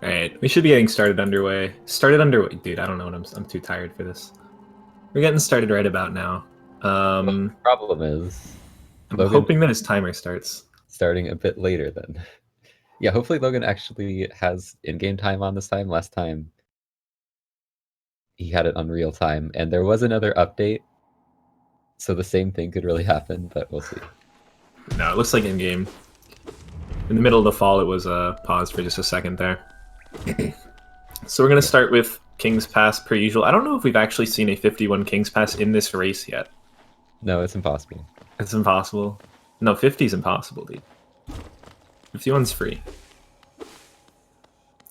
Alright, we should be getting started underway. Dude, I don't know what I'm too tired for this. We're getting started right about now. The problem is, I'm Logan hoping that his timer starts. starting a bit later then. Yeah, hopefully Logan actually has in-game time on this time. Last time he had it on real time, and there was another update, so the same thing could really happen, but we'll see. No, it looks like in-game. In the middle of the fall, it was paused for just a second there. So we're going to start with King's Pass per usual. I don't know if we've actually seen a 51 King's Pass in this race yet. No, it's impossible. It's impossible. No, 50 is impossible, dude. 51's free.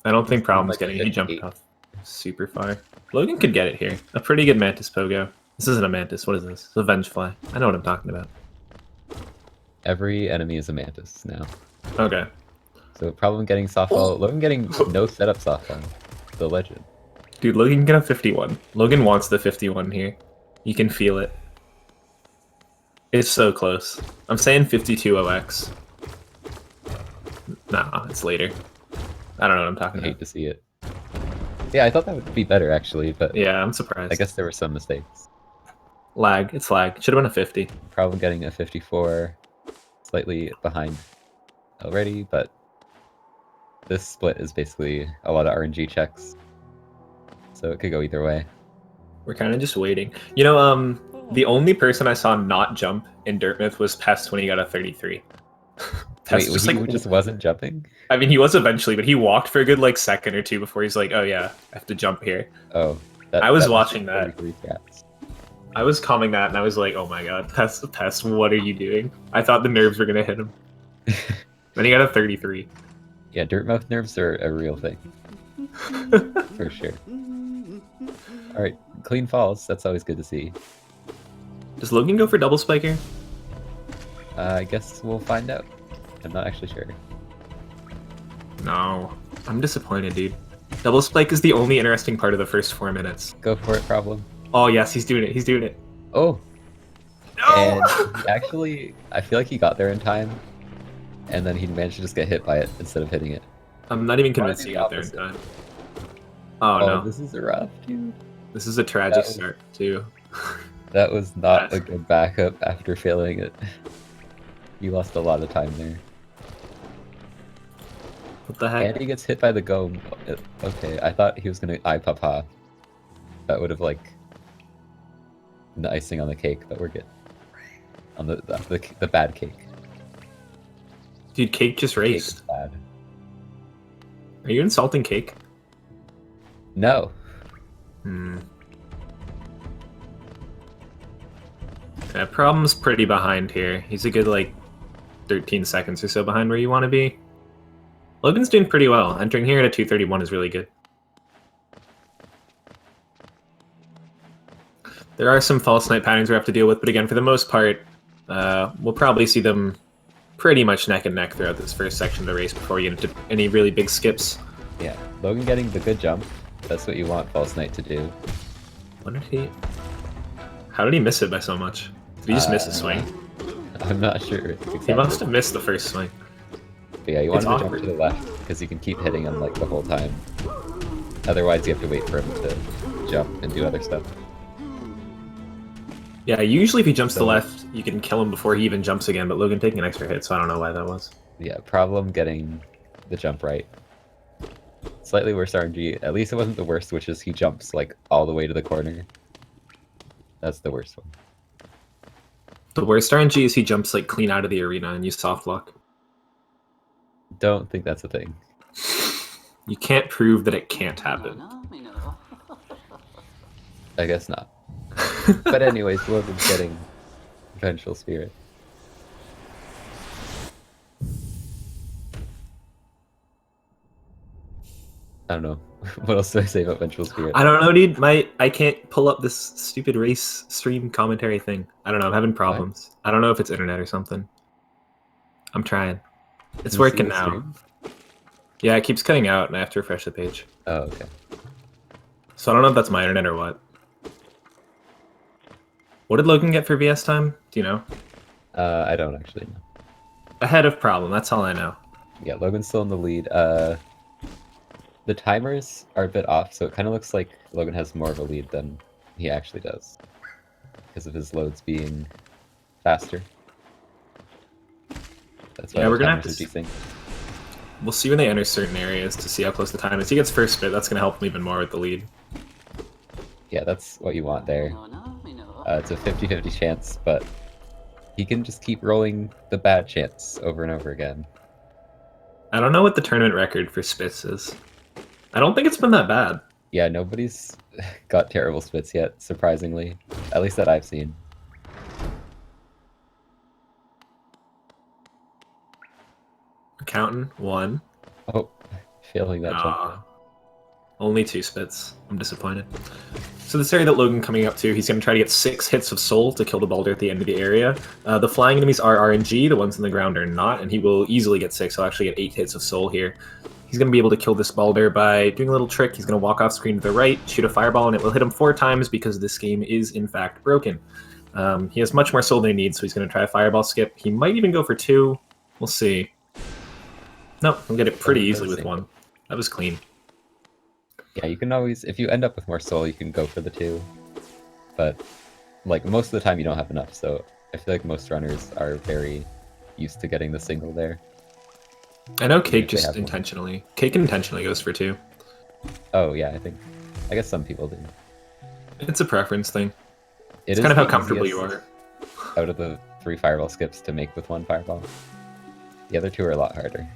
I don't think Problem's getting it. He jumped off super far. Logan could get it here. A pretty good Mantis Pogo. This isn't a Mantis. What is this? It's a Vengefly. I know what I'm talking about. Every enemy is a Mantis now. Okay. So Problem getting softball. Logan getting no setup softball. The legend. Dude, Logan can get a 51. Logan wants the 51 here. You can feel it. It's so close. I'm saying 52 OX. Nah, it's later. I don't know what I'm talking I about. hate to see it. Yeah, I thought that would be better actually, but Yeah, I'm surprised. I guess there were some mistakes. Lag. It's lag. Should have been a 50. Problem getting a 54. Slightly behind already, but this split is basically a lot of RNG checks, so it could go either way. We're kind of just waiting. You know, the only person I saw not jump in Dirtmouth was Pest when he got a 33. Wait, he just wasn't jumping? I mean, he was eventually, but he walked for a good, like, second or two before he's like, oh yeah, I have to jump here. Oh. I was watching that. Cats. I was calming that, and I was like, oh my god, Pest, what are you doing? I thought the nerves were going to hit him. Then he got a 33. Yeah, Dirtmouth nerves are a real thing. For sure. Alright, clean falls. That's always good to see. Does Logan go for double spiker? I guess we'll find out. I'm not actually sure. No. I'm disappointed, dude. Double spike is the only interesting part of the first 4 minutes. Go for it, Problem. Oh, yes, he's doing it. He's doing it. Oh! No! And he actually, I feel like he got there in time, and then he managed to just get hit by it instead of hitting it. I'm not even convinced he got there in time. Oh, no. This is rough, dude. This is a tragic start, too. That was not a good backup after failing it. You lost a lot of time there. What the heck? And he gets hit by the go. Okay, I thought he was gonna papa. That would have, like, been the icing on the cake, but we're good. On the bad cake. Dude, Cake just raced. Cake bad. Are you insulting Cake? No. Yeah, Problem's pretty behind here. He's a good, like, 13 seconds or so behind where you want to be. Logan's doing pretty well. Entering here at a 231 is really good. There are some false snipe patterns we have to deal with, but again, for the most part, we'll probably see them pretty much neck and neck throughout this first section of the race before we get into any really big skips. Yeah, Logan getting the good jump. That's what you want False Knight to do. What did he... How did he miss it by so much? Did he just miss a swing? I'm not sure. Exactly. He must have missed the first swing. But yeah, you want him to jump to the left, because you can keep hitting him like the whole time. Otherwise, you have to wait for him to jump and do other stuff. Yeah, usually if he jumps to the left, you can kill him before he even jumps again, but Logan taking an extra hit, so I don't know why that was. Yeah, Problem getting the jump right. Slightly worse RNG. At least it wasn't the worst, which is he jumps like all the way to the corner. That's the worst one. The worst RNG is he jumps like clean out of the arena and you soft lock. Don't think that's a thing. You can't prove that it can't happen. I guess not. But anyways, Logan's getting Vengeful Spirit. I don't know. What else do I say about Vengeful Spirit? I don't know, dude. I can't pull up this stupid race stream commentary thing. I don't know. I'm having problems. What? I don't know if it's internet or something. I'm trying. It's working now. Stream? Yeah, it keeps cutting out, and I have to refresh the page. Oh, okay. So I don't know if that's my internet or what. What did Logan get for VS time? Do you know? I don't actually know. Ahead of Problem. That's all I know. Yeah, Logan's still in the lead. The timers are a bit off, so it kind of looks like Logan has more of a lead than he actually does because of his loads being faster. That's why Yeah, the we're gonna have timers are to. desynced. We'll see when they enter certain areas to see how close the time is. He gets first spit. That's gonna help him even more with the lead. Yeah, that's what you want there. It's a 50-50 chance, but he can just keep rolling the bad chance over and over again. I don't know what the tournament record for spits is. I don't think it's been that bad. Yeah, nobody's got terrible spits yet, surprisingly. At least that I've seen. Counting 1. Oh, failing that jump. Ah, only 2 spits. I'm disappointed. So this area that Logan coming up to, he's going to try to get 6 hits of soul to kill the boulder at the end of the area. The flying enemies are RNG, the ones on the ground are not, and he will easily get 6. He'll actually get 8 hits of soul here. He's going to be able to kill this boulder by doing a little trick. He's going to walk off screen to the right, shoot a fireball, and it will hit him 4 times because this game is, in fact, broken. He has much more soul than he needs, so he's going to try a fireball skip. He might even go for 2. We'll see. No, he'll get it pretty easily with 1. That was clean. Yeah, you can always, if you end up with more soul, you can go for the 2. But, like, most of the time you don't have enough, so I feel like most runners are very used to getting the single there. I know Cake just intentionally. Cake intentionally goes for 2. Oh, yeah, I guess some people do. It's a preference thing. It's It kind is of how comfortable you are. Out of the 3 fireball skips to make with 1 fireball. The other 2 are a lot harder.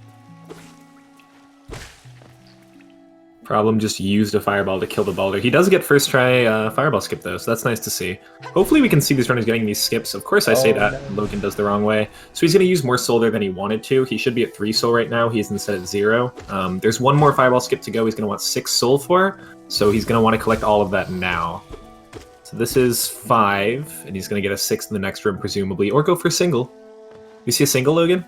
Problem just used a fireball to kill the boulder. He does get first try fireball skip though, so that's nice to see. Hopefully we can see these runners getting these skips. Of course I say that, no. Logan does the wrong way. So he's going to use more soul there than he wanted to. He should be at 3 soul right now. He's instead at 0. There's 1 more fireball skip to go. He's going to want 6 soul for, so he's going to want to collect all of that now. So this is 5, and he's going to get a 6 in the next room presumably, or go for a single. You see a single, Logan?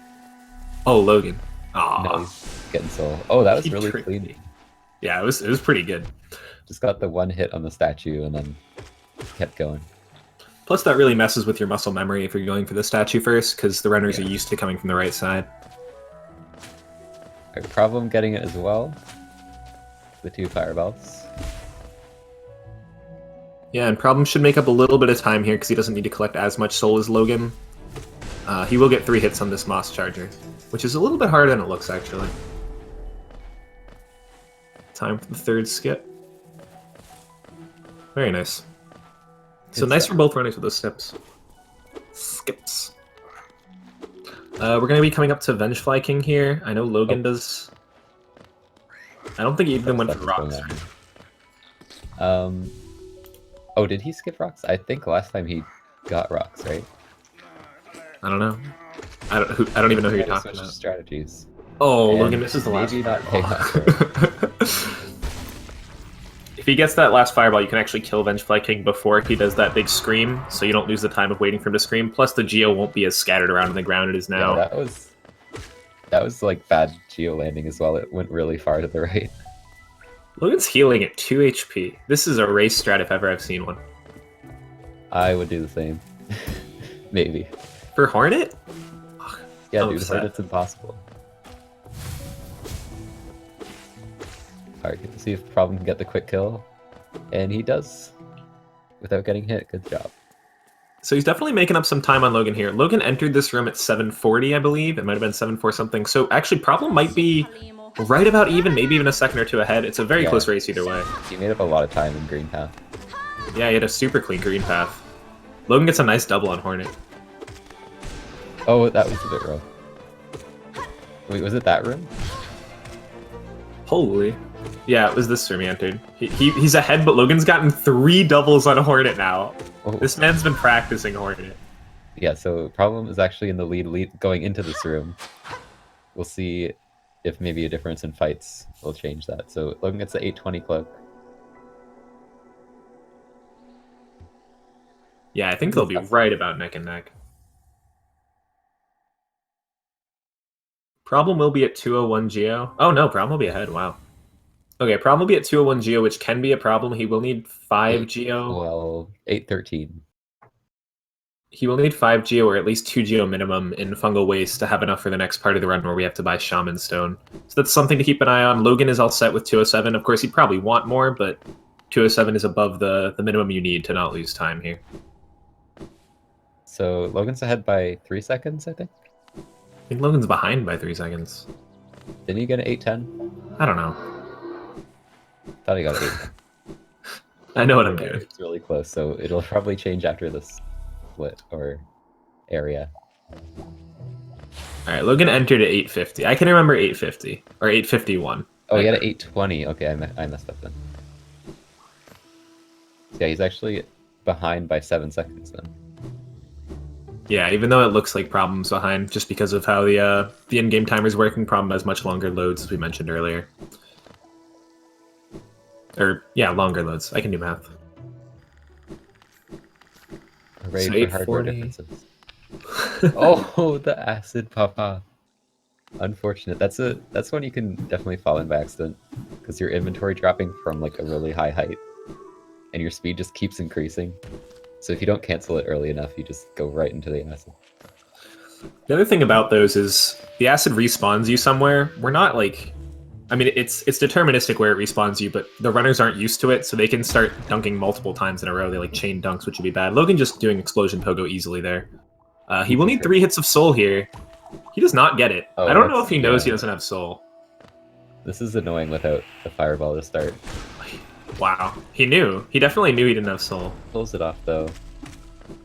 Oh, Logan. Aww. No, he's getting soul. Oh, that was really clean. Yeah, it was pretty good. Just got the 1 hit on the statue and then kept going. Plus, that really messes with your muscle memory if you're going for the statue first, because the runners are used to coming from the right side. Right, Problem getting it as well. The 2 fireballs. Yeah, and Problem should make up a little bit of time here because he doesn't need to collect as much soul as Logan. He will get 3 hits on this Moss Charger, which is a little bit harder than it looks, actually. Time for the 3rd skip. Very nice. So nice for both runners with those steps. Skips. We're going to be coming up to Vengefly King here. I know Logan does... I don't think he even went for rocks. Oh, did he skip rocks? I think last time he got rocks, right? I don't know. I don't even know who you're talking about. Strategies. Oh, Logan misses the last. Maybe not. If he gets that last fireball, you can actually kill Vengefly King before he does that big scream, so you don't lose the time of waiting for him to scream. Plus, the Geo won't be as scattered around on the ground it is now. Yeah, that was like bad Geo landing as well. It went really far to the right. Logan's healing at 2 HP. This is a race strat if ever I've seen one. I would do the same. Maybe. For Hornet? Yeah, dude, Hornet's impossible. Alright, good to see if Problem can get the quick kill. And he does. Without getting hit. Good job. So he's definitely making up some time on Logan here. Logan entered this room at 740, I believe. It might have been 7-4 something. So actually, Problem might be right about even, maybe even a second or 2 ahead. It's a very close race either way. He made up a lot of time in green path. Yeah, he had a super clean green path. Logan gets a nice double on Hornet. Oh, that was a bit rough. Wait, was it that room? Holy. Yeah, it was this room he entered. He's ahead, but Logan's gotten 3 doubles on Hornet now. Oh. This man's been practicing Hornet. Yeah, so Problem is actually in the lead going into this room. We'll see if maybe a difference in fights will change that. So Logan gets the 820 cloak. Yeah, I think they'll be right about neck and neck. Problem will be at 201 Geo. Oh no, Problem will be ahead. Wow. Okay, Problem will be at 201 Geo, which can be a problem. He will need 5 Geo. Well, 813. He will need 5 geo or at least 2 geo minimum in fungal waste to have enough for the next part of the run where we have to buy Shaman Stone. So that's something to keep an eye on. Logan is all set with 207. Of course, he'd probably want more, but 207 is above the minimum you need to not lose time here. So Logan's ahead by 3 seconds, I think. I think Logan's behind by 3 seconds. Didn't he get an 8:10? I don't know. Thought he got an 8:10. I know what I'm doing. It's really close, so it'll probably change after this split or area. All right, Logan entered at 850. I can remember 850 or 851. Oh, he had an 8:20. Okay, I messed up then. So yeah, he's actually behind by 7 seconds then. Yeah, even though it looks like Problem's behind, just because of how the in-game timer's working, Problem has much longer loads, as we mentioned earlier. Or, yeah, longer loads. I can do math. Hooray So for hardware differences. Oh, the acid papa. Unfortunate. That's one you can definitely fall in by accident, because your inventory dropping from like a really high height, and your speed just keeps increasing. So if you don't cancel it early enough, you just go right into the acid. The other thing about those is the acid respawns you somewhere. We're not like, I mean, it's deterministic where it respawns you, but the runners aren't used to it, so they can start dunking multiple times in a row. They like chain dunks, which would be bad. Logan just doing explosion pogo easily there. He will need 3 hits of soul here. He does not get it. Oh, I don't know if he knows he doesn't have soul. This is annoying without the fireball to start. Wow, he knew. He definitely knew he didn't have soul. Pulls it off though.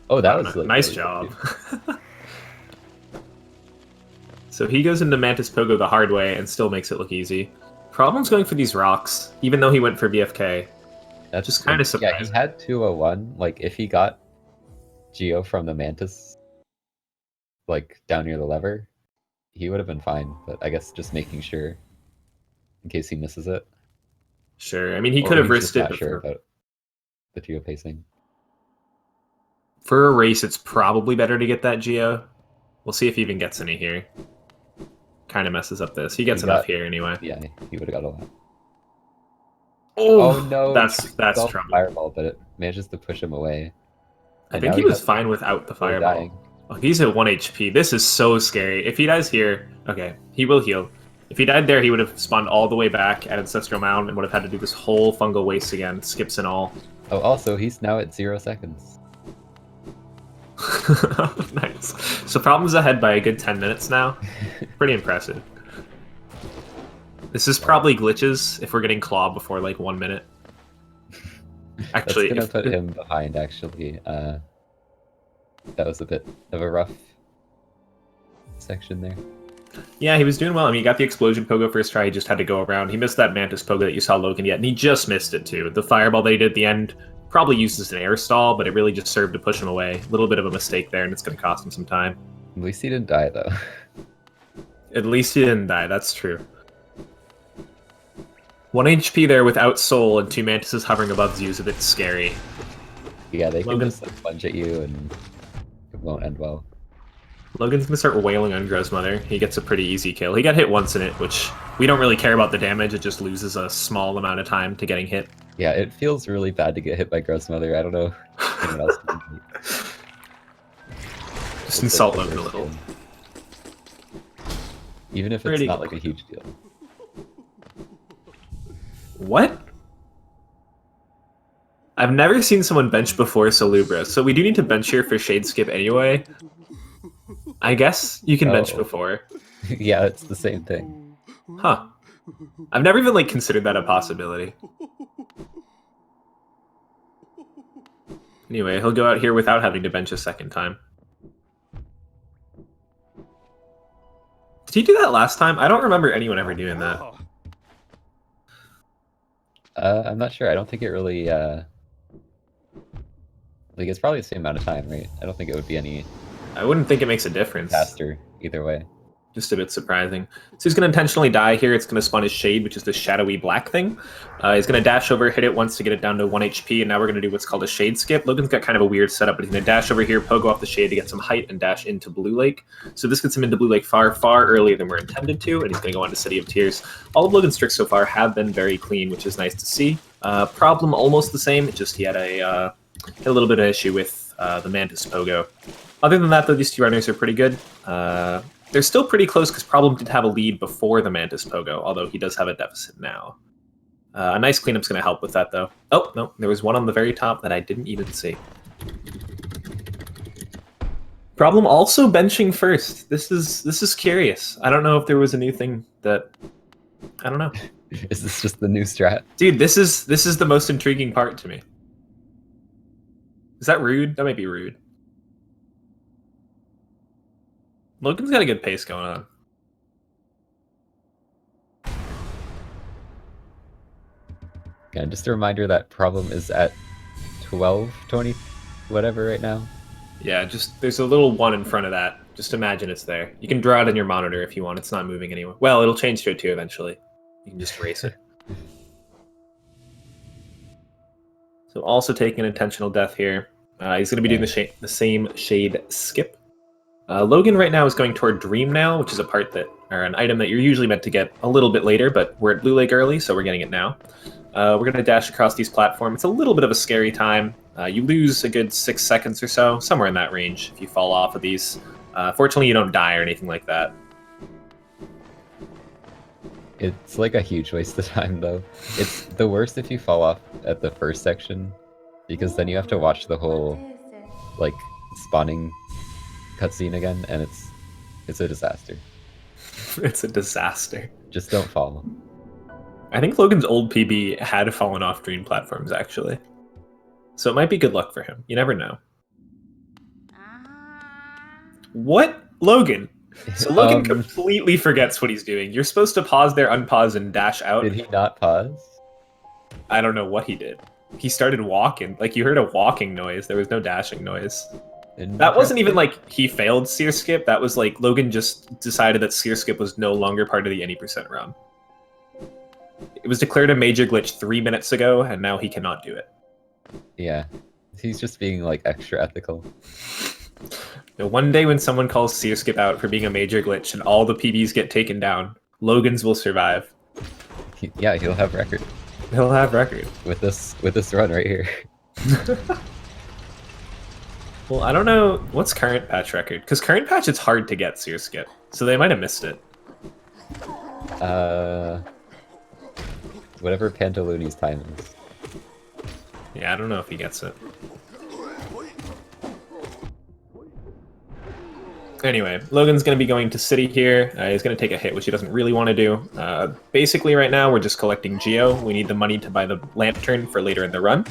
Oh, that was like, nice really job. So he goes into Mantis Pogo the hard way and still makes it look easy. Problem's going for these rocks, even though he went for BFK. That's just kind of surprising. Yeah, he had 201. Like, if he got Geo from the Mantis, like, down near the lever, he would have been fine. But I guess just making sure in case he misses it. Sure. I mean, he could have risked it. Not sure about the Geo pacing. For a race, it's probably better to get that Geo. We'll see if he even gets any here. Kind of messes up this. He gets enough here anyway. Yeah, he would have got a lot. Oh no! That's trouble. Fireball, but it manages to push him away. I think he was fine without the fireball. Oh, he's at 1 HP. This is so scary. If he dies here, okay, he will heal. If he died there, he would have spawned all the way back at Ancestral Mound and would have had to do this whole fungal waste again, skips and all. Oh, also, he's now at 0 seconds. Nice. So Problem's ahead by a good 10 minutes now. Pretty impressive. This is probably glitches if we're getting Claw before like 1 minute. Actually, that's gonna put him behind. Actually, that was a bit of a rough section there. Yeah, he was doing well. I mean, he got the explosion pogo first try. He just had to go around. He missed that Mantis pogo that you saw Logan get, and he just missed it too. The fireball that he did at the end probably used as an air stall, but it really just served to push him away. A little bit of a mistake there, and it's going to cost him some time. At least he didn't die, though. At least he didn't die. That's true. 1 HP there without soul, and 2 mantises hovering above you is a bit scary. Yeah, they can just like, lunge at you, and it won't end well. Logan's going to start wailing on Growsmother. He gets a pretty easy kill. He got hit once in it, which we don't really care about the damage. It just loses a small amount of time to getting hit. Yeah, it feels really bad to get hit by Growsmother. I don't know anyone else can just insult Logan a little. Even if it's not like a huge deal. What? I've never seen someone bench before Salubra, so we do need to bench here for Shade Skip anyway. I guess you can bench before. Yeah, it's the same thing. Huh. I've never even, like, considered that a possibility. Anyway, he'll go out here without having to bench a second time. Did he do that last time? I don't remember anyone ever doing that. I'm not sure. I don't think it really, like, it's probably the same amount of time, right? I don't think it would be any... I wouldn't think it makes a difference. Faster, either way. Just a bit surprising. So he's going to intentionally die here. It's going to spawn his Shade, which is the shadowy black thing. He's going to dash over, hit it once to get it down to 1 HP, and now we're going to do what's called a Shade Skip. Logan's got kind of a weird setup, but he's going to dash over here, pogo off the Shade to get some height, and dash into Blue Lake. So this gets him into Blue Lake far, far earlier than we're intended to, and he's going to go on to City of Tears. All of Logan's tricks so far have been very clean, which is nice to see. Problem almost the same, just he had a little bit of issue with the Mantis Pogo. Other than that, though, these two runners are pretty good. They're still pretty close because Problem did have a lead before the Mantis Pogo, although he does have a deficit now. A nice cleanup's going to help with that, though. Oh, no, there was one on the very top that I didn't even see. Problem also benching first. This is curious. I don't know if there was a new thing that... I don't know. Is this just the new strat? Dude, this is the most intriguing part to me. Is that rude? That might be rude. Logan's got a good pace going on. Yeah, just a reminder that Problem is at 1220 whatever right now. Yeah, just there's a little 1 in front of that. Just imagine it's there. You can draw it on your monitor if you want. It's not moving anywhere. Well, it'll change to a 2 eventually. You can just erase it. So also taking an intentional death here. He's going to be doing the same shade skip. Logan right now is going toward Dream Nail, which is a part that, or an item that you're usually meant to get a little bit later, but we're at Blue Lake early, so we're getting it now. We're going to dash across these platforms. It's a little bit of a scary time. You lose a good 6 seconds or so, somewhere in that range, if you fall off of these. Fortunately, you don't die or anything like that. It's like a huge waste of time, though. It's the worst if you fall off at the first section, because then you have to watch the whole, like, spawning cutscene again, and it's a disaster. It's a disaster. Just don't fall. I think Logan's old PB had fallen off Dream platforms, actually. So it might be good luck for him. You never know. What? Logan? So Logan completely forgets what he's doing. You're supposed to pause there, unpause, and dash out. Did he not pause? I don't know what he did. He started walking. Like, you heard a walking noise. There was no dashing noise. That wasn't even like he failed Seer Skip. That was like Logan just decided that Seer Skip was no longer part of the any percent round. It was declared a major glitch 3 minutes ago, and now he cannot do it. Yeah. He's just being, like, extra ethical. Now, one day when someone calls Seer Skip out for being a major glitch and all the PBs get taken down, Logan's will survive. Yeah, he'll have record. He'll have record. With this run right here. Well, I don't know what's current patch record, because current patch it's hard to get Seer Skip, so they might have missed it. Whatever Pantaloni's time is. Yeah, I don't know if he gets it. Anyway, Logan's going to be going to City here. He's going to take a hit, which he doesn't really want to do. Basically, right now, we're just collecting Geo. We need the money to buy the Lantern for later in the run.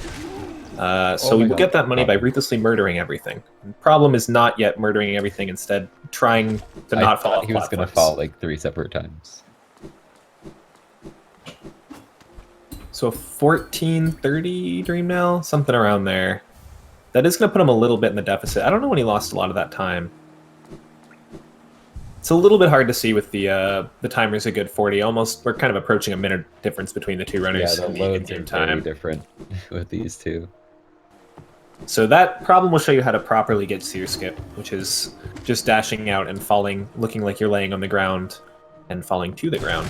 So we will get that money by ruthlessly murdering everything. The problem is not yet murdering everything, instead trying to not fall off he was going to fall like 3 separate times. So 1430 Dream Nail, something around there. That is going to put him a little bit in the deficit. I don't know when he lost a lot of that time. It's a little bit hard to see with the timer's a good 40. Almost, we're kind of approaching a minute difference between the two runners. Yeah, the loads are very different with these two. So that Problem will show you how to properly get Seer Skip, which is just dashing out and falling, looking like you're laying on the ground, and falling to the ground.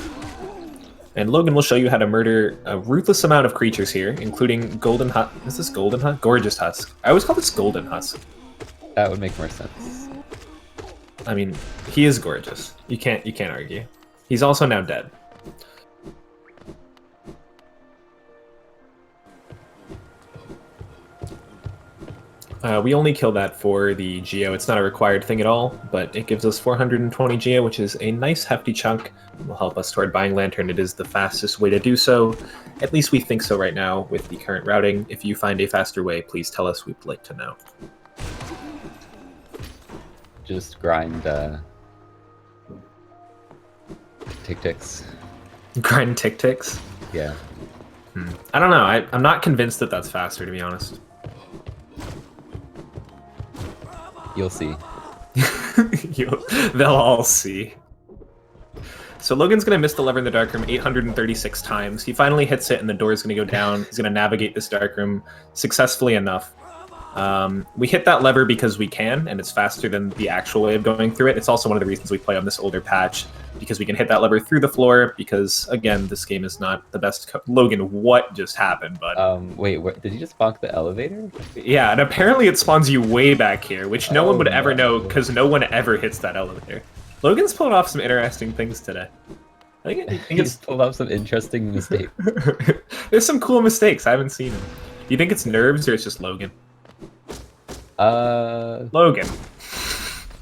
And Logan will show you how to murder a ruthless amount of creatures here, including Golden Husk. Is this Golden Husk? Gorgeous Husk. I always call this Golden Husk. That would make more sense. I mean, he is gorgeous. You can't argue. He's also now dead. We only kill that for the Geo. It's not a required thing at all, but it gives us 420 Geo, which is a nice hefty chunk. It will help us toward buying Lantern. It is the fastest way to do so. At least we think so right now with the current routing. If you find a faster way, please tell us. We'd like to know. Just grind tick-ticks. Grind tick-ticks? Yeah. I don't know. I'm not convinced that that's faster, to be honest. You'll see. They'll all see. So Logan's going to miss the lever in the dark room 836 times. He finally hits it, and the door is going to go down. He's going to navigate this dark room successfully enough. We hit that lever because we can, and it's faster than the actual way of going through it. It's also one of the reasons we play on this older patch, because we can hit that lever through the floor, because, again, this game is not the best... Logan, what just happened, bud? Wait, did you just bonk the elevator? Yeah, and apparently it spawns you way back here, which no one would ever know, because no one ever hits that elevator. Logan's pulling off some interesting things today. I think He's pulled off some interesting mistakes. There's some cool mistakes. I haven't seen them. Do you think it's nerves or it's just Logan? Logan.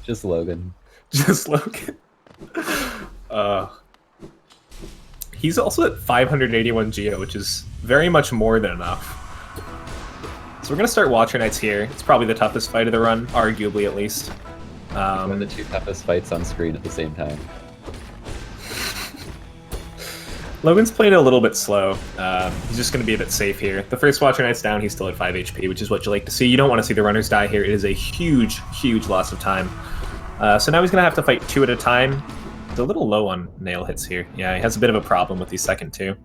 Just Logan. Just Logan. He's also at 581 Geo, which is very much more than enough. So we're gonna start Watcher Knights here. It's probably the toughest fight of the run, arguably at least. One of the two toughest fights on screen at the same time. Logan's playing it a little bit slow. He's just going to be a bit safe here. The first Watcher Knight's down, he's still at 5 HP, which is what you like to see. You don't want to see the runners die here. It is a huge, huge loss of time. So now he's going to have to fight 2 at a time. He's a little low on nail hits here. Yeah, he has a bit of a problem with these second 2.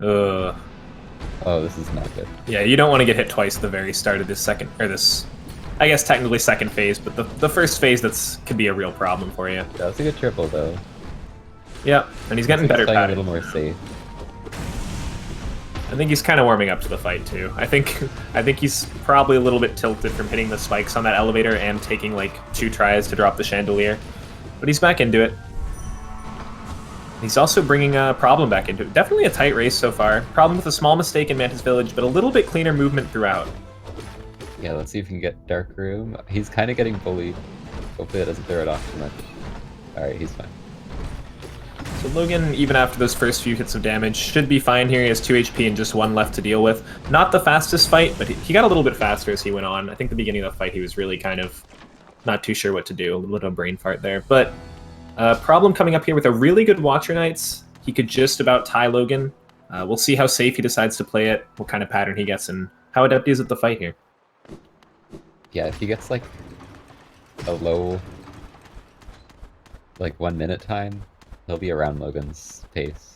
Oh, this is not good. Yeah, you don't want to get hit twice at the very start of this second, or this, I guess technically second phase, but the first phase could be a real problem for you. That's a good triple, though. Yeah, and he's getting better patterns. A little more safe. I think he's kind of warming up to the fight too. I think he's probably a little bit tilted from hitting the spikes on that elevator and taking like 2 tries to drop the chandelier, but he's back into it. He's also bringing Problem back into it. Definitely a tight race so far. Problem with a small mistake in Mantis Village, but a little bit cleaner movement throughout. Yeah, let's see if we can get Dark Room. He's kind of getting bullied. Hopefully that doesn't throw it off too much. Alright, he's fine. So Logan, even after those first few hits of damage, should be fine here. He has 2 HP and just 1 left to deal with. Not the fastest fight, but he got a little bit faster as he went on. I think the beginning of the fight he was really kind of not too sure what to do. A little bit of a brain fart there. But Problem coming up here with a really good Watcher Knights. He could just about tie Logan. We'll see how safe he decides to play it, what kind of pattern he gets, and how adept he is at the fight here. Yeah, if he gets like a low, like 1 minute time, he'll be around Logan's pace.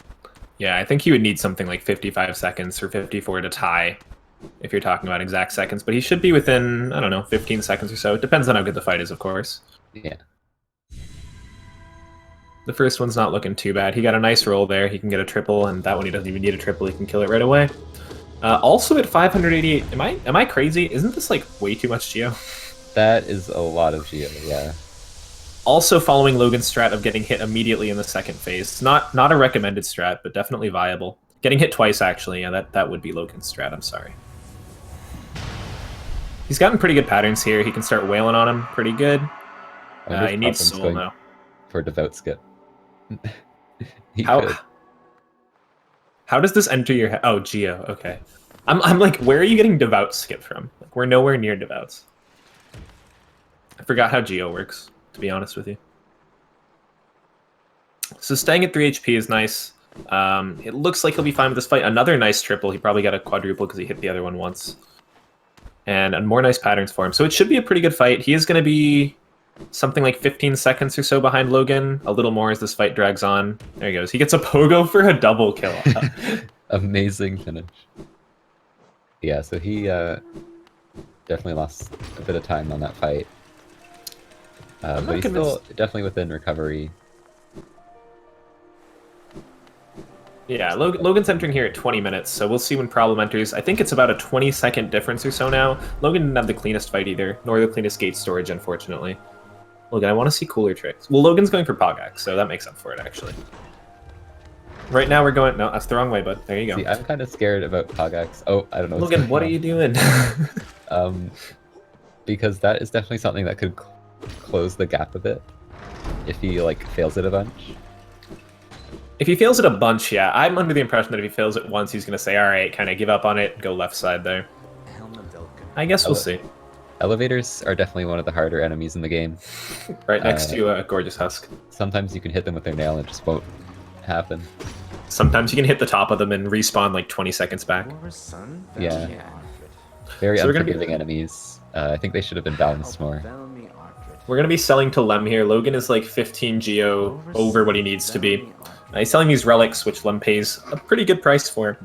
Yeah, I think he would need something like 55 seconds or 54 to tie, if you're talking about exact seconds. But he should be within, I don't know, 15 seconds or so. It depends on how good the fight is, of course. Yeah. The first one's not looking too bad. He got a nice roll there. He can get a triple, and that one he doesn't even need a triple. He can kill it right away. Also at 588, am I crazy? Isn't this like way too much Geo? That is a lot of Geo, yeah. Also following Logan's strat of getting hit immediately in the second phase. Not a recommended strat, but definitely viable. Getting hit twice, actually, yeah, that would be Logan's strat, I'm sorry. He's gotten pretty good patterns here. He can start wailing on him pretty good. He needs soul now. For Devout Skip. How does this enter your head? Oh, Geo, okay. I'm like, where are you getting Devout Skip from? Like, we're nowhere near Devouts. I forgot how Geo works, to be honest with you. So staying at 3 HP is nice. It looks like he'll be fine with this fight. Another nice triple. He probably got a quadruple because he hit the other one once. And more nice patterns for him. So it should be a pretty good fight. He is going to be something like 15 seconds or so behind Logan. A little more as this fight drags on. There he goes. He gets a pogo for a double kill. Amazing finish. Yeah, so he definitely lost a bit of time on that fight. But he's still definitely within recovery. Yeah, Logan's entering here at 20 minutes, so we'll see when Problem enters. I think it's about a 20-second difference or so now. Logan didn't have the cleanest fight either, nor the cleanest gate storage, unfortunately. Logan, I want to see cooler tricks. Well, Logan's going for Pogax, so that makes up for it, actually. Right now we're going... No, that's the wrong way, bud. There you go. See, I'm kind of scared about Pogax. Oh, I don't know. Logan, what are you doing? Because that is definitely something that could close the gap a bit if he like fails it a bunch. If he fails it a bunch, yeah. I'm under the impression that if he fails it once, he's going to say, all right, kind of give up on it, go left side there. I guess we'll see. Elevators are definitely one of the harder enemies in the game. Right next to Gorgeous Husk. Sometimes you can hit them with their nail and it just won't happen. Sometimes you can hit the top of them and respawn like 20 seconds back. Yeah. Very unforgiving enemies. I think they should have been balanced more. We're going to be selling to Lem here. Logan is like 15 Geo over what he needs to be. He's selling these relics, which Lem pays a pretty good price for.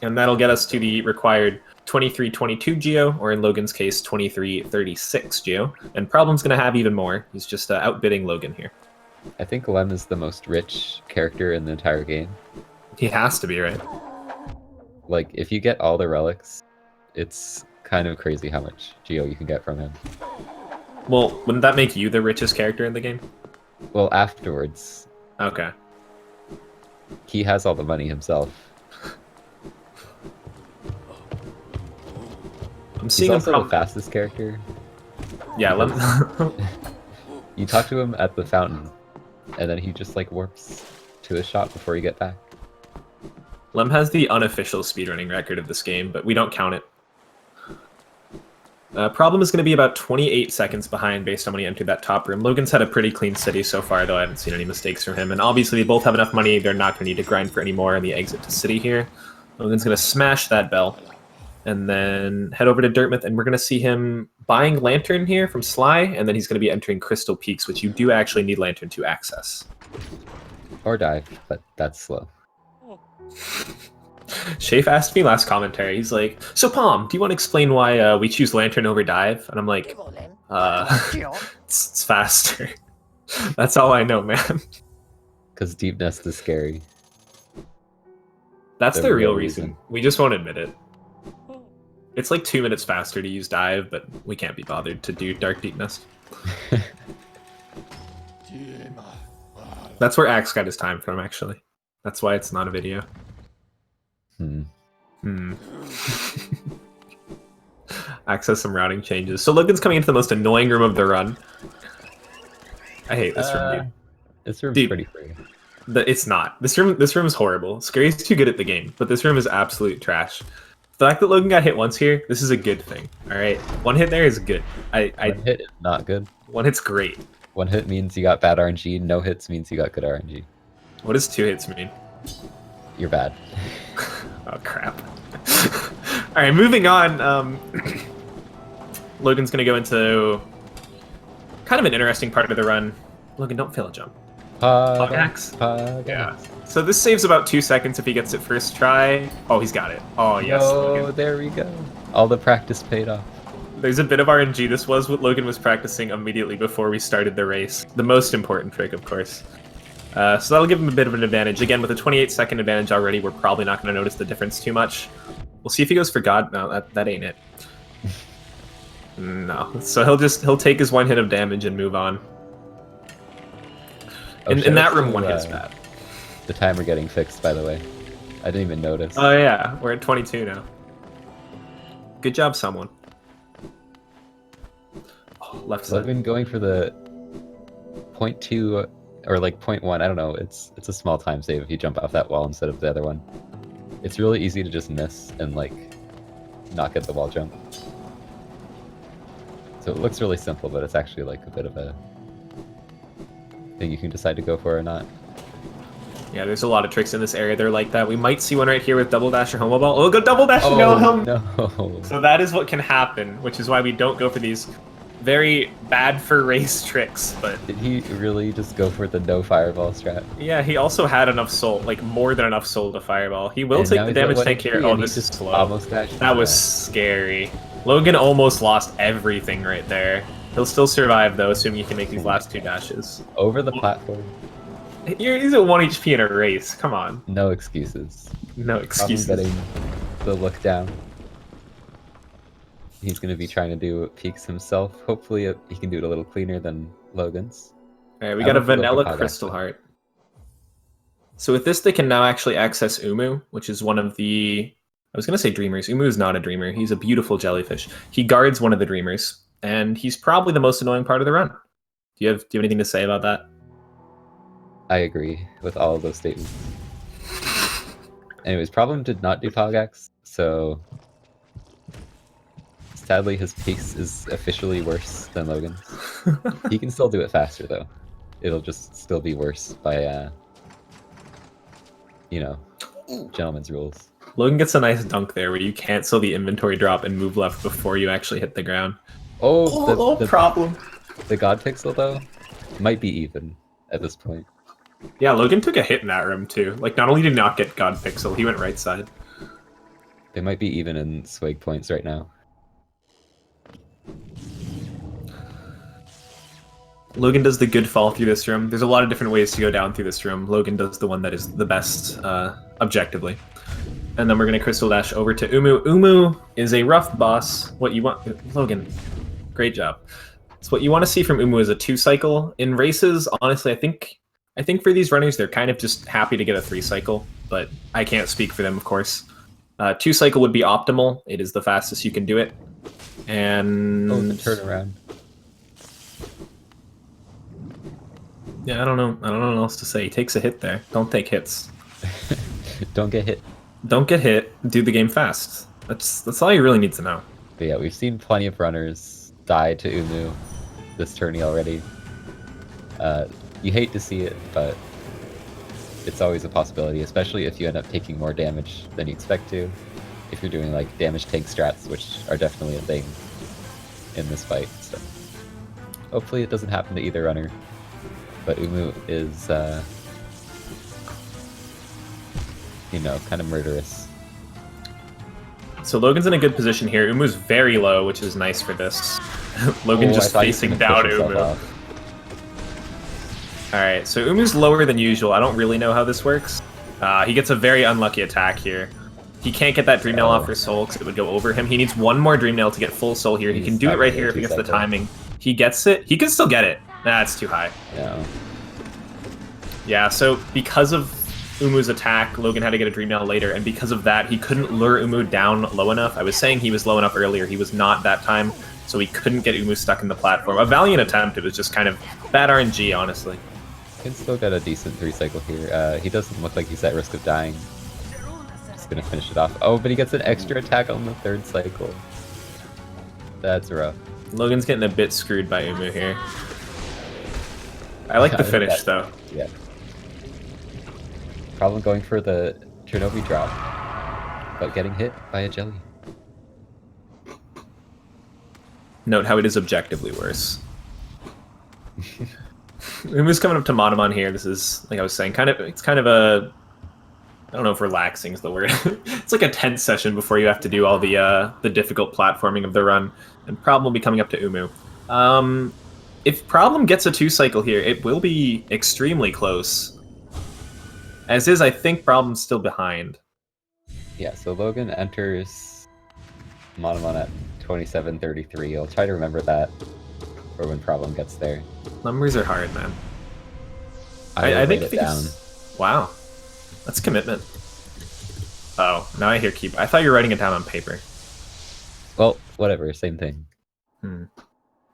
And that'll get us to the required 2322 geo, or in Logan's case, 2336 geo. And Problem's going to have even more. He's just outbidding Logan here. I think Lem is the most rich character in the entire game. He has to be, right? Like, if you get all the relics, it's kind of crazy how much geo you can get from him. Well, wouldn't that make you the richest character in the game? Well, afterwards. Okay. He has all the money himself. I'm seeing He's also the fastest character. Yeah, You talk to him at the fountain, and then he just like warps to his shop before you get back. Lem has the unofficial speedrunning record of this game, but we don't count it. Problem is going to be about 28 seconds behind based on when he entered that top room. Logan's had a pretty clean city so far, though I haven't seen any mistakes from him. And obviously, they both have enough money. They're not going to need to grind for any more in the exit to city here. Logan's going to smash that bell and then head over to Dirtmouth. And we're going to see him buying Lantern here from Sly. And then he's going to be entering Crystal Peaks, which you do actually need Lantern to access. Or dive, but that's slow. Shafe asked me last commentary, he's like, so Palm, do you want to explain why we choose Lantern over Dive? And I'm like, it's faster. That's all I know, man. Because Deep Nest is scary. That's the real reason. We just won't admit it. It's like 2 minutes faster to use Dive, but we can't be bothered to do Dark Deep Nest. That's where Axe got his time from, actually. That's why it's not a video. Access some routing changes. So Logan's coming into the most annoying room of the run. I hate this room, dude. This room's pretty free. It's not. This room is horrible. Scary's too good at the game, but this room is absolute trash. The fact that Logan got hit once here, this is a good thing. All right, one hit there is good. One hit is not good. One hit's great. One hit means you got bad RNG. No hits means you got good RNG. What does 2 hits mean? You're bad. Oh crap. All right, moving on. Logan's gonna go into kind of an interesting part of the run. Logan, don't fail a jump. Axe. Yeah. So this saves about 2 seconds if he gets it first try. Oh, he's got it. Oh yes. Oh, Logan. there we go. All the practice paid off. There's a bit of RNG. This was what Logan was practicing immediately before we started the race. The most important trick, of course. So that'll give him a bit of an advantage. Again, with a 28-second advantage already, we're probably not going to notice the difference too much. We'll see if he goes for God. No, that ain't it. No. So he'll take his 1 hit of damage and move on. In that room, 1 hit is bad. The timer getting fixed, by the way. I didn't even notice. Oh yeah, we're at 22 now. Good job, someone. Oh, left side. I've been going for the 0.2 or like 0.1. I don't know. It's a small time save if you jump off that wall instead of the other one. It's really easy to just miss and like not get the wall jump. So it looks really simple, but it's actually like a bit of a thing you can decide to go for or not. Yeah, there's a lot of tricks in this area. They're like that. We might see one right here with double dash or homo ball. Oh, go double dash! Oh, no. So that is what can happen, which is why we don't go for these very bad for race tricks. But did he really just go for the no fireball strat? Yeah, he also had enough soul, like more than enough soul to fireball. He will take the damage tank here. Oh, this is slow. Almost dashed. That was scary. Logan almost lost everything right there. He'll still survive though, assuming he can make these last 2 dashes. Over the platform. He's at 1 HP in a race. Come on. No excuses. No excuses. Getting the look down. He's going to be trying to do peaks himself. Hopefully he can do it a little cleaner than Logan's. Alright, we got a vanilla crystal heart. So with this, they can now actually access Umu, which is one of the... I was going to say dreamers. Umu is not a dreamer. He's a beautiful jellyfish. He guards one of the dreamers, and he's probably the most annoying part of the run. Do you have anything to say about that? I agree with all of those statements. Anyways, Problem did not do Pogax, so sadly his pace is officially worse than Logan's. He can still do it faster though. It'll just still be worse by, you know, gentleman's rules. Logan gets a nice dunk there where you cancel the inventory drop and move left before you actually hit the ground. Oh, the Problem. The God Pixel though might be even at this point. Yeah, Logan took a hit in that room too. Like, not only did he not get God Pixel, he went right side. They might be even in swag points right now. Logan does the good fall through this room. There's a lot of different ways to go down through this room. Logan does the one that is the best, objectively. And then we're going to Crystal Dash over to Umu. Umu is a rough boss. What you want... Logan, great job. So what you want to see from Umu is a 2-cycle. In races, honestly, I think for these runners, they're kind of just happy to get a 3-cycle, but I can't speak for them, of course. 2-cycle would be optimal. It is the fastest you can do it. And... Oh, the turnaround. Yeah, I don't know what else to say. He takes a hit there. Don't take hits. Don't get hit. Don't get hit. Do the game fast. That's all you really need to know. But yeah, we've seen plenty of runners die to Umu this tourney already. You hate to see it, but it's always a possibility, especially if you end up taking more damage than you expect to. If you're doing like damage tank strats, which are definitely a thing in this fight. So hopefully it doesn't happen to either runner. But Umu is, you know, kind of murderous. So Logan's in a good position here. Umu's very low, which is nice for this. Logan just facing down Umu. Alright, so Umu's lower than usual. I don't really know how this works. He gets a very unlucky attack here. He can't get that Dream Nail off for soul because it would go over him. He needs one more Dream Nail to get full soul here. He can do it right here if he gets the timing. He gets it. He can still get it. That's too high. Yeah. Yeah, so because of Umu's attack, Logan had to get a Dream Nail later, and because of that, he couldn't lure Umu down low enough. I was saying he was low enough earlier. He was not that time, so he couldn't get Umu stuck in the platform. A valiant attempt. It was just kind of bad RNG, honestly. Can still get a decent 3-cycle here. He doesn't look like he's at risk of dying. Just gonna finish it off. Oh, but he gets an extra attack on the 3rd cycle. That's rough. Logan's getting a bit screwed by Umu here. I like the finish, though. Yeah. Problem going for the Chernobyl drop, but getting hit by a jelly. Note how it is objectively worse. Umu's coming up to Monomon here. This is, like I was saying, it's kind of a... I don't know if relaxing is the word. It's like a tense session before you have to do all the difficult platforming of the run. And Problem will be coming up to Umu. If Problem gets a 2-cycle here, it will be extremely close. As is, I think Problem's still behind. Yeah, so Logan enters Monomon at 27:33. I'll try to remember that for when Problem gets there. Numbers are hard, man. I think down. Wow. That's commitment. Oh, now I hear keep. I thought you were writing it down on paper. Well, whatever, same thing. I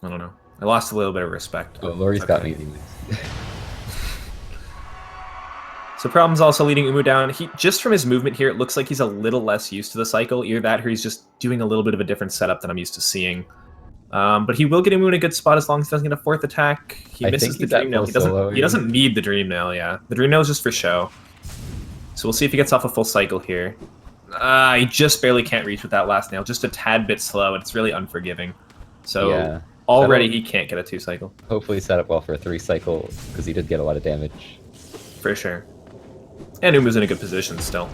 don't know. I lost a little bit of respect. Oh, Lori's got me. So Problem's also leading Umu down. He just from his movement here, it looks like he's a little less used to the cycle. Either that or he's just doing a little bit of a different setup than I'm used to seeing. But he will get Umu in a good spot as long as he doesn't get a 4th attack. He misses the Dream Nail. He doesn't need the Dream Nail, yeah. The Dream Nail is just for show. So we'll see if he gets off a full cycle here. He just barely can't reach with that last nail. Just a tad bit slow, and it's really unforgiving. So yeah, already he can't get a 2-cycle. Hopefully set up well for a 3-cycle, because he did get a lot of damage. For sure. And Umu's in a good position still.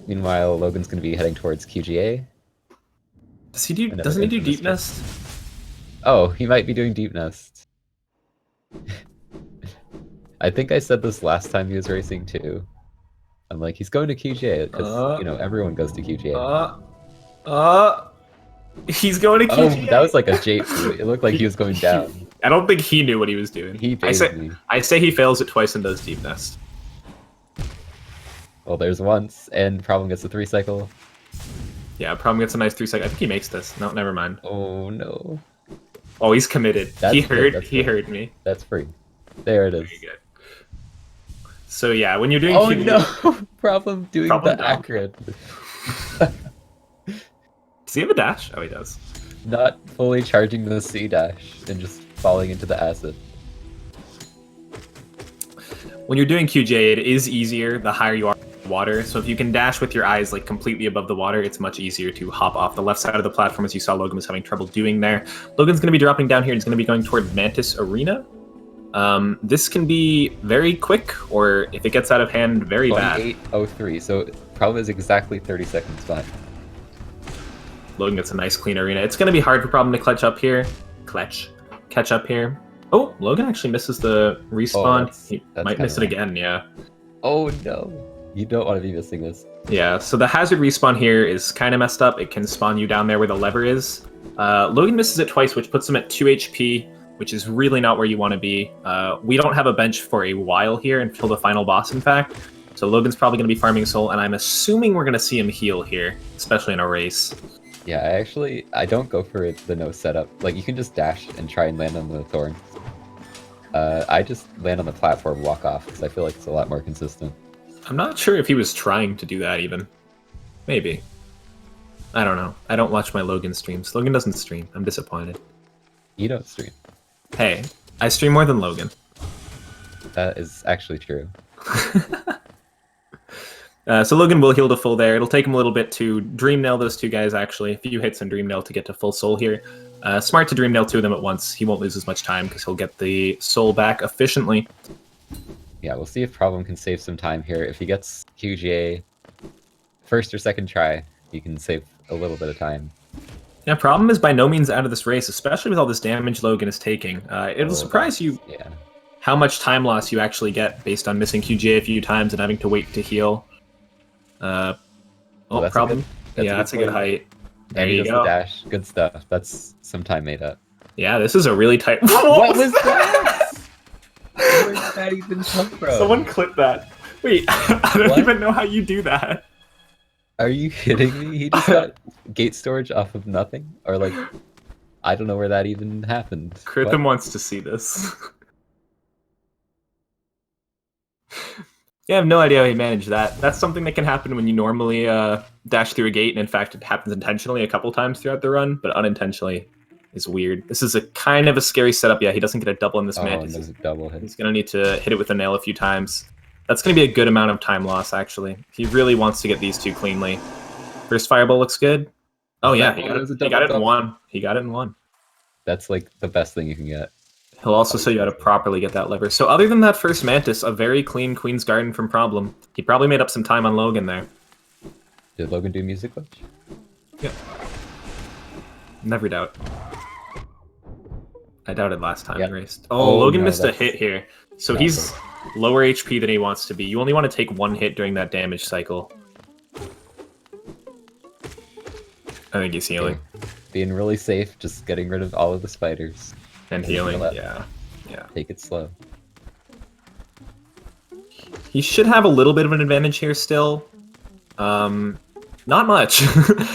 Meanwhile, Logan's going to be heading towards QGA. Doesn't he do Deep Nest? Oh, he might be doing Deep Nest. I think I said this last time he was racing too. I'm like, he's going to QGA because you know everyone goes to QGA. He's going to QGA. Oh, that was like a Jake. It looked like he was going down. I don't think he knew what he was doing. He baited me. I say he fails it twice and does Deep Nest. Well, there's once, and Problem gets a 3-cycle. Yeah, Problem gets a nice 3-cycle. I think he makes this. No, never mind. Oh no. Oh, he's committed. He heard me. That's free. There it is. Very good. So yeah, when you're doing no! Problem doing the acrid. Does he have a dash? Oh, he does. Not fully charging the C dash and just falling into the acid. When you're doing QJ, it is easier the higher you are. water. So if you can dash with your eyes like completely above the water, it's much easier to hop off the left side of the platform, as you saw Logan was having trouble doing there. Logan's going to be dropping down here. He's going to be going toward Mantis Arena. This can be very quick, or if it gets out of hand, very bad. 28:03, so probably is exactly 30 seconds back. Logan gets a nice clean arena. It's going to be hard for Problem to catch up here. Oh, Logan actually misses the respawn. He might miss it again, yeah. Oh no, you don't want to be missing this. Yeah, so the hazard respawn here is kind of messed up. It can spawn you down there where the lever is. Logan misses it twice, which puts him at 2 HP, which is really not where you want to be. We don't have a bench for a while here until the final boss, in fact. So Logan's probably going to be farming soul, and I'm assuming we're going to see him heal here, especially in a race. Yeah, I don't go for the no setup. Like, you can just dash and try and land on the thorns. I just land on the platform, walk off, because I feel like it's a lot more consistent. I'm not sure if he was trying to do that, even. Maybe. I don't know. I don't watch my Logan streams. Logan doesn't stream. I'm disappointed. You don't stream. Hey, I stream more than Logan. That is actually true. So Logan will heal to full there. It'll take him a little bit to dream nail those two guys, actually. A few hits and dream nail to get to full soul here. Smart to dream nail two of them at once. He won't lose as much time because he'll get the soul back efficiently. Yeah, we'll see if Problem can save some time here. If he gets QGA first or second try, he can save a little bit of time. Yeah, Problem is by no means out of this race, especially with all this damage Logan is taking. It'll surprise you how much time loss you actually get based on missing QGA a few times and having to wait to heal. Problem. That's a good height. There you go. The dash. Good stuff. That's some time made up. Yeah, this is a really tight. What was that? Where did that even come from? Someone clip that. Wait, I don't even know how you do that. Are you kidding me? He just got gate storage off of nothing? Or like, I don't know where that even happened. Crippen wants to see this. Yeah, I have no idea how he managed that. That's something that can happen when you normally dash through a gate, and in fact, it happens intentionally a couple times throughout the run, but unintentionally is weird. This is a kind of a scary setup. Yeah, he doesn't get a double in this Mantis. No, double hit. He's going to need to hit it with a nail a few times. That's going to be a good amount of time loss, actually. He really wants to get these two cleanly. First fireball looks good. Oh, yeah, he got it in one. He got it in one. That's like the best thing you can get. He'll also show you how to properly get that lever. So other than that first Mantis, a very clean Queen's Garden from Problem. He probably made up some time on Logan there. Did Logan do music glitch? Yeah. Never doubt. I doubted last time he raced. Oh, Logan missed a hit here. So he's lower HP than he wants to be. You only want to take one hit during that damage cycle. I think he's healing. Being really safe, just getting rid of all of the spiders. And healing, yeah. Take it slow. He should have a little bit of an advantage here still. Not much.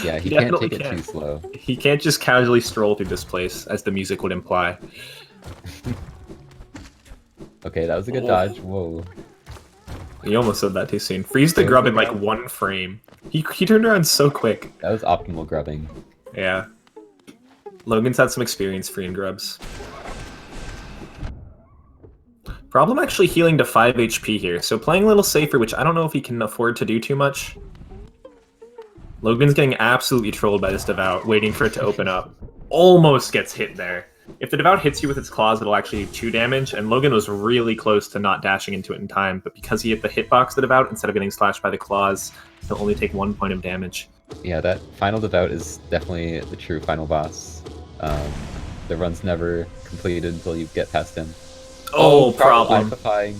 Yeah, he can't take it too slow. He can't just casually stroll through this place, as the music would imply. Okay, that was a good dodge. Whoa. He almost said that too soon. Freeze the grub in like 1 frame. He turned around so quick. That was optimal grubbing. Yeah. Logan's had some experience freeing grubs. Problem actually healing to 5 HP here, so playing a little safer, which I don't know if he can afford to do too much. Logan's getting absolutely trolled by this Devout, waiting for it to open up. Almost gets hit there. If the Devout hits you with its claws, it'll actually do 2 damage, and Logan was really close to not dashing into it in time, but because he hit the hitbox the Devout, instead of getting slashed by the claws, he'll only take 1 point of damage. Yeah, that final Devout is definitely the true final boss. The run's never completed until you get past him. Oh, Problem. Life-defying.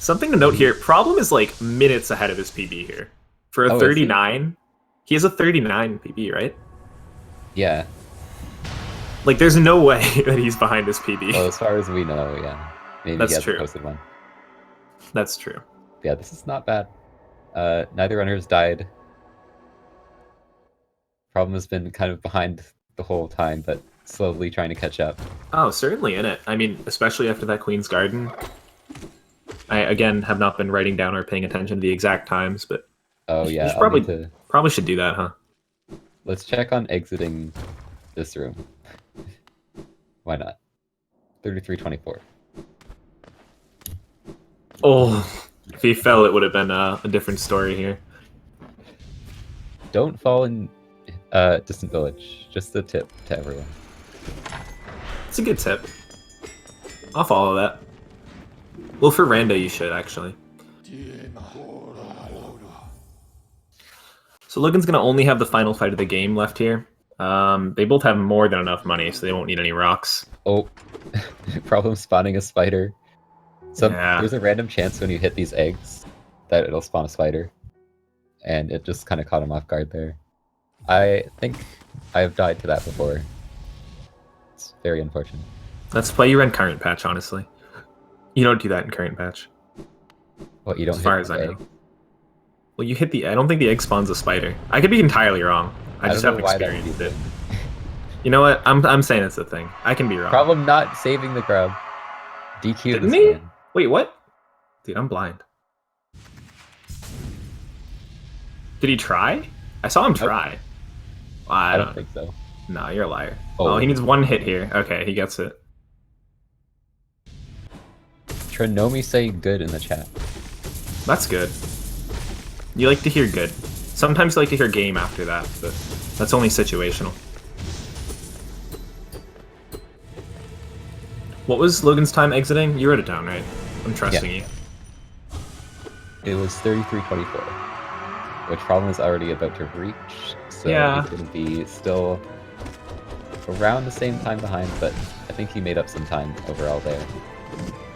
Something to note here, Problem is like minutes ahead of his PB here. For a 39, he has a 39 PB, right? Yeah. Like, there's no way that he's behind his PB. Well, as far as we know, yeah. Maybe That's he hasn't true. posted one. That's true. Yeah, this is not bad. Neither runner has died. Problem has been kind of behind the whole time, but slowly trying to catch up. Oh, certainly in it. I mean, especially after that Queen's Garden. I, again, have not been writing down or paying attention to the exact times, but... Oh, yeah. Probably should do that, huh? Let's check on exiting this room. Why not? 33:24. Oh, If he fell, it would have been a different story here. Don't fall in distant village. Just a tip to everyone. It's a good tip. I'll follow that. Well, for Rando, you should, actually. So Logan's going to only have the final fight of the game left here. They both have more than enough money, so they won't need any rocks. Oh, problem spawning a spider. Yeah. There's a random chance when you hit these eggs that it'll spawn a spider. And it just kind of caught him off guard there. I think I have died to that before. It's very unfortunate. That's why you run current patch, honestly. You don't do that in current patch. What, you don't as hit far as I know. Well, you hit the... I don't think the egg spawns a spider. I could be entirely wrong. I just haven't experienced it. You know what? I'm saying it's a thing. I can be wrong. Problem not saving the grub. DQ Didn't he? Wait, what? Dude, I'm blind. Did he try? I saw him try. I don't think so. No, you're a liar. Oh, he needs one hit here. Okay, he gets it. Trinomi saying good in the chat. That's good. You like to hear good. Sometimes you like to hear game after that, but that's only situational. What was Logan's time exiting? You wrote it down, right? I'm trusting you. It was 33:24, which Problem is already about to reach, so he's going to be still around the same time behind, but I think he made up some time overall there.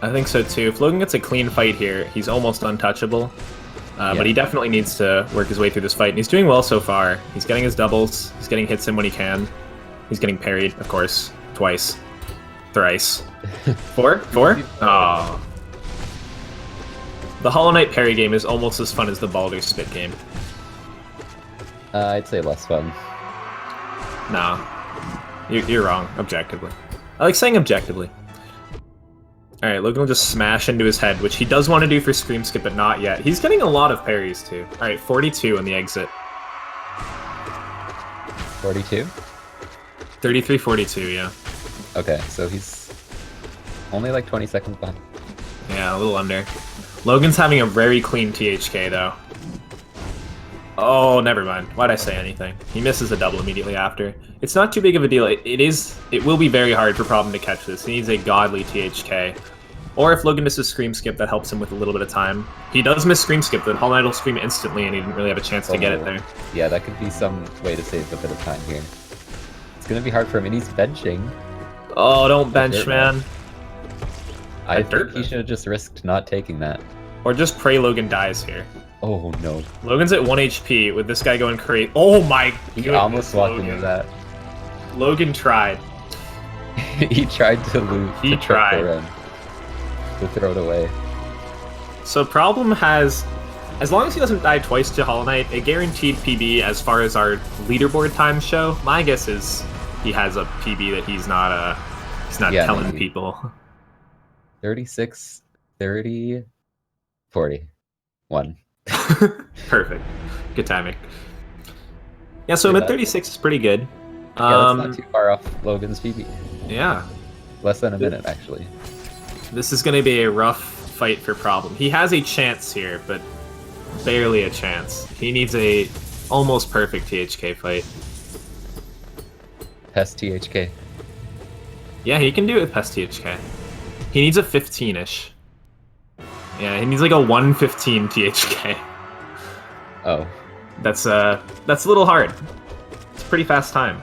I think so too. If Logan gets a clean fight here, he's almost untouchable. But he definitely needs to work his way through this fight, and he's doing well so far. He's getting his doubles, he's getting hits in when he can. He's getting parried, of course, twice. Thrice. Four? Oh. The Hollow Knight parry game is almost as fun as the Baldur's Spit game. I'd say less fun. Nah. You're wrong, objectively. I like saying objectively. Alright, Logan will just smash into his head, which he does want to do for Scream Skip, but not yet. He's getting a lot of parries, too. Alright, 42 on the exit. 42? 33-42, yeah. Okay, so he's only like 20 seconds behind. Yeah, a little under. Logan's having a very clean THK, though. Oh, never mind. Why'd I say anything? He misses a double immediately after. It's not too big of a deal. It will be very hard for Problem to catch this. He needs a godly THK. Or if Logan misses Scream Skip, that helps him with a little bit of time. He does miss Scream Skip, then Hollow Knight will scream instantly, and he didn't really have a chance to get it there. Yeah, that could be some way to save a bit of time here. It's going to be hard for him, and he's benching. Oh, don't bench, man. I think he should have just risked not taking that. Or just pray Logan dies here. Oh, no. Logan's at 1 HP with this guy going crazy. Oh my god. He almost walked into that. Logan tried. He tried to lose. He tried. To throw it away. So Problem has, as long as he doesn't die twice to Hollow Knight, a guaranteed PB as far as our leaderboard times show. My guess is he has a PB that he's not telling maybe. People. 36, 30, 40, 1. Perfect. Good timing. Yeah, so I'm at 36 is pretty good. Yeah, that's not too far off Logan's PB. Yeah. Less than a minute, actually. This is going to be a rough fight for Problem. He has a chance here, but barely a chance. He needs a almost perfect THK fight. Pest THK. Yeah, he can do it with Pest THK. He needs a 15-ish. Yeah, he needs like a 115 THK. Oh. That's a little hard. It's a pretty fast time.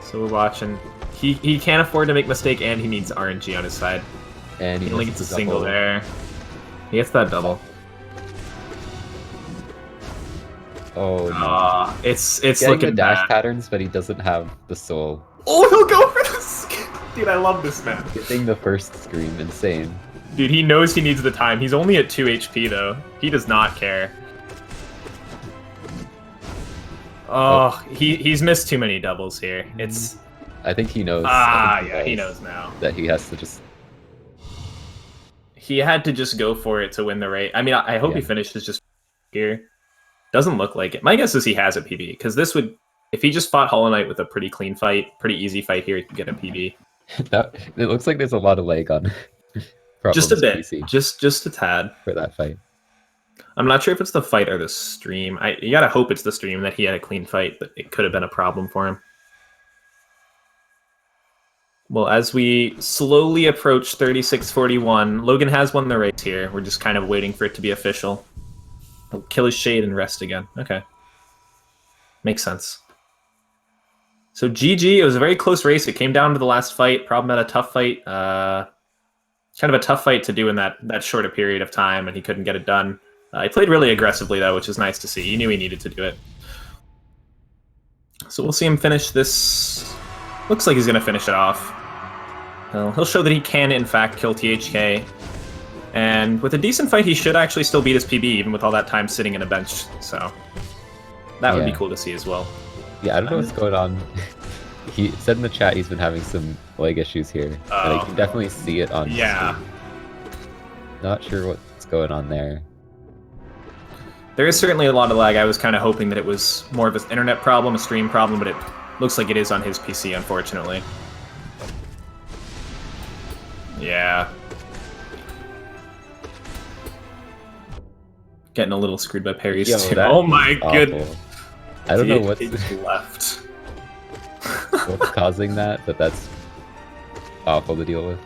So we're watching. He can't afford to make a mistake, and he needs RNG on his side. And he only gets a single there. He gets that double. Oh no. It's looking looking the dash bad. patterns, but he doesn't have the soul. Oh, he'll go for this! Dude, I love this man. Getting the first scream, insane. Dude, he knows he needs the time. He's only at 2 HP though. He does not care. Oh, he's missed too many doubles here. It's. I think he knows. He knows now that he has to just. He had to just go for it to win the race. I mean, I hope he finishes just here. Doesn't look like it. My guess is he has a PB, because this would, if he just fought Hollow Knight with a pretty clean fight, pretty easy fight here, he could get a PB. It looks like there's a lot of lag on. Just a bit. PC Just a tad. for that fight. I'm not sure if it's the fight or the stream. You gotta hope it's the stream that he had a clean fight, but it could have been a problem for him. Well, as we slowly approach 36:41, Logan has won the race here. We're just kind of waiting for it to be official. He'll kill his shade and rest again. Okay. Makes sense. So GG, it was a very close race. It came down to the last fight. Problem had a tough fight. Kind of a tough fight to do in that short a period of time, and he couldn't get it done. He played really aggressively, though, which is nice to see. He knew he needed to do it. So we'll see him finish this. Looks like he's going to finish it off. He'll show that he can, in fact, kill THK. And with a decent fight, he should actually still beat his PB, even with all that time sitting in a bench. So that would be cool to see as well. Yeah, I don't know what's going on. He said in the chat he's been having some leg issues here. And I can definitely see it on Yeah. stream. Not sure what's going on there. There is certainly a lot of lag. I was kind of hoping that it was more of an internet problem, a stream problem, but it looks like it is on his PC, unfortunately. Yeah. Getting a little screwed by parries too. Oh my goodness. I don't know what's left. what's causing that, but that's awful to deal with.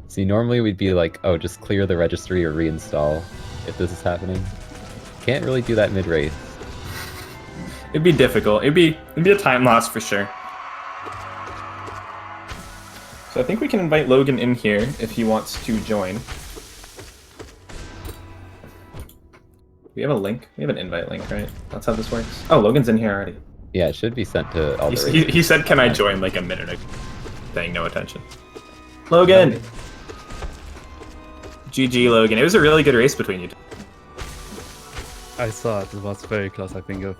See, normally we'd be like, oh, just clear the registry or reinstall if this is happening. Can't really do that mid-race. It'd be difficult. It'd be a time loss for sure. So I think we can invite Logan in here if he wants to join. We have a link. We have an invite link, right? That's how this works. Oh, Logan's in here already. Yeah, it should be sent to all the He said, "Can I join?" like a minute ago, paying no attention. Logan. GG, Logan. It was a really good race between you two. I saw it. It was very close. I think if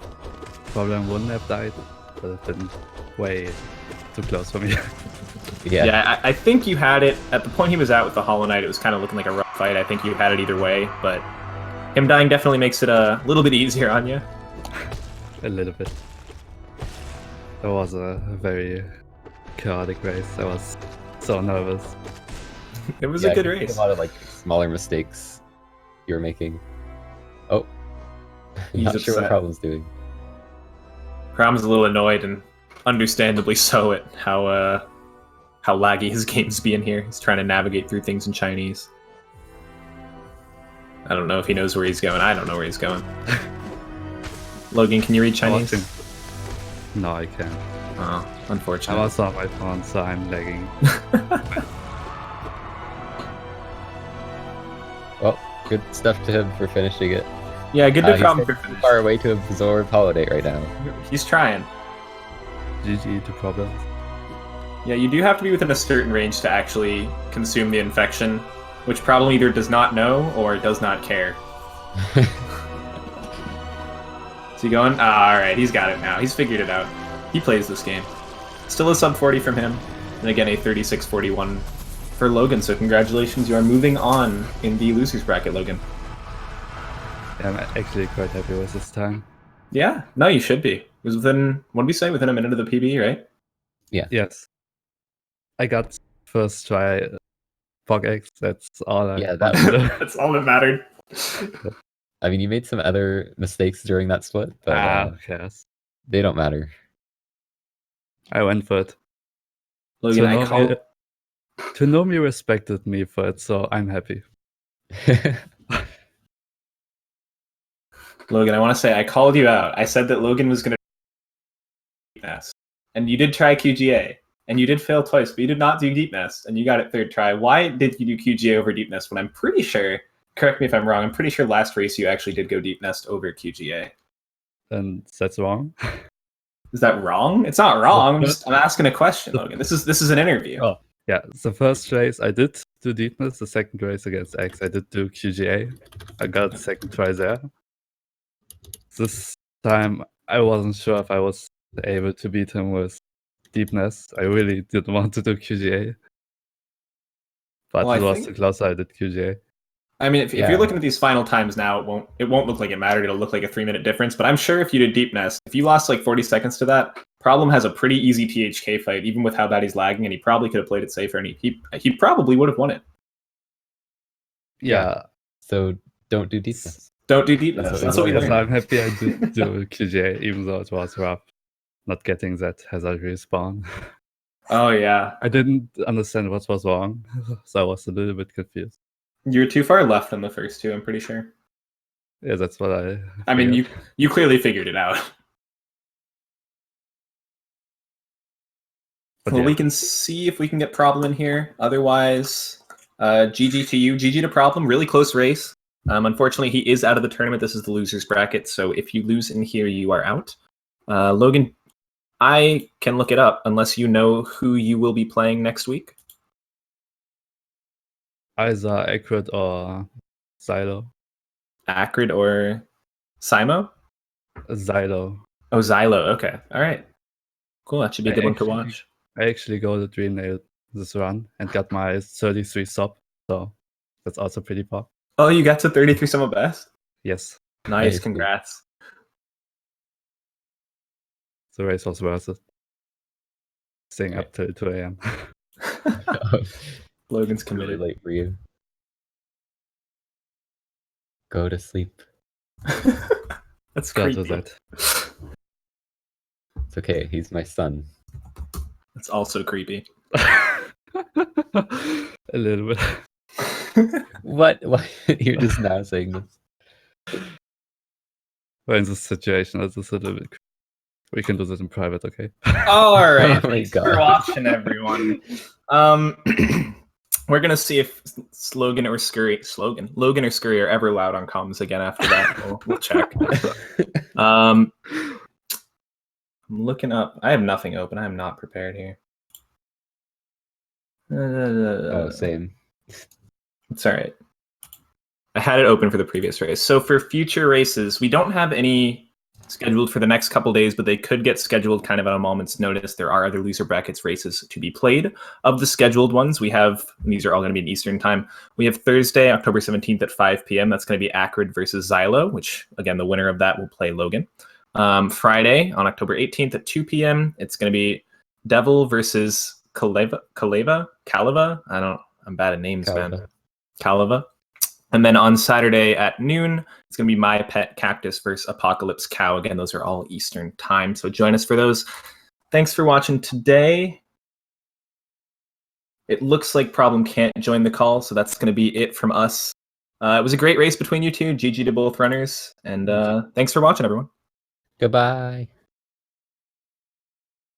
Problem wouldn't have died, but it didn't. Way too close for me. Yeah, I think you had it at the point he was out with the Hollow Knight. It was kind of looking like a rough fight. I think you had it either way, but him dying definitely makes it a little bit easier on you. A little bit. It was a very chaotic race. I was so nervous. It was a good race. A lot of like smaller mistakes you were making. Oh, not sure what Problem's doing. Problem's a little annoyed, and understandably so, at how laggy his games be in here. He's trying to navigate through things in Chinese. I don't know if he knows where he's going. I don't know where he's going. Logan, can you read Chinese? No, I can't. Oh, unfortunate. I was on my phone, so I'm lagging. Well, good stuff to him for finishing it. Yeah, good to Problem for finishing. Far away to absorb Holiday right now. He's trying. GG to Problems. Yeah, you do have to be within a certain range to actually consume the infection, which Problem either does not know or does not care. Is he going? Alright, he's got it now. He's figured it out. He plays this game. Still a sub 40 from him, and again a 36-41 for Logan, so congratulations, you are moving on in the losers bracket, Logan. Yeah, I'm actually quite happy with this time. Yeah, no, you should be. It was within, what did we say, within a minute of the PB, right? Yeah. Yes. I got first try PogX, that's all I that's all that mattered. I mean, you made some other mistakes during that split, but yes. They don't matter. I went for it. Logan, Tonomi respected me for it, so I'm happy. Logan, I want to say I called you out. I said that Logan was going to deep nest, and you did try QGA, and you did fail twice, but you did not do deep nest, and you got it third try. Why did you do QGA over deep nest when I'm pretty sure, correct me if I'm wrong, I'm pretty sure last race you actually did go deep nest over QGA. And that's wrong? Is that wrong? It's not wrong. I'm asking a question, Logan. This is an interview. Oh, yeah. The first race I did do deepness. The second race against X I did do QGA. I got the second try there. This time I wasn't sure if I was able to beat him with deepness. I really didn't want to do QGA. But it was too close, I did QGA. I mean, if you're looking at these final times now, it won't look like it mattered. It'll look like a 3-minute difference. But I'm sure if you did deep nest, if you lost like 40 seconds to that, Problem has a pretty easy THK fight, even with how bad he's lagging, and he probably could have played it safer, and he probably would have won it. Yeah. So don't do deepness. Don't do deepness. That's That's what we Yes, learned. I'm happy I did do QGA, even though it was rough not getting that hazard respawn. Oh yeah, I didn't understand what was wrong, so I was a little bit confused. you're too far left in the first two, I'm pretty sure. Yeah, that's what I mean, figured. you clearly figured it out. But well, yeah. we can see if we can get Problem in here. Otherwise, GG to you. GG to Problem. Really close race. Unfortunately, he is out of the tournament. This is the loser's bracket. So if you lose in here, you are out. Logan, I can look it up unless you know who you will be playing next week. Either Acrid or Xylo. Acrid or Simo? Xylo. Oh, Xylo. Okay. All right. Cool. That should be a good one to watch. I actually go to Dream Nail this run and got my 33 sub, so that's also pretty pop. Oh, you got to 33 sum of best? Yes. Nice. Congrats. The race was worth it. Staying up till 2 a.m. Logan's committed. Really late for you. Go to sleep. That's Start creepy. with that. It's okay. He's my son. That's also creepy. A little bit. What? Why? You're just now saying this. Well, in this situation, it's just a little bit. We can do this in private, okay? All right. Oh my Thanks for God. watching, everyone. We're gonna see if Logan or Scurry are ever loud on comms again after that. We'll check. I'm looking up. I have nothing open. I am not prepared here. Oh, same. It's all right. I had it open for the previous race. So for future races, we don't have any scheduled for the next couple days, but they could get scheduled kind of at a moment's notice. There are other loser brackets races to be played. Of the scheduled ones, we have, these are all going to be in Eastern time. We have Thursday, October 17th at 5 p.m. That's going to be Acrid versus Xylo, which again, the winner of that will play Logan. Friday on October 18th at 2 p.m. It's going to be Devil versus Kaleva. I'm bad at names, man. Kaleva. And then on Saturday at noon, it's going to be My Pet Cactus versus Apocalypse Cow. Again, those are all Eastern time. So join us for those. Thanks for watching today. It looks like Problem can't join the call, so that's going to be it from us. It was a great race between you two. GG to both runners. And thanks for watching, everyone. Goodbye.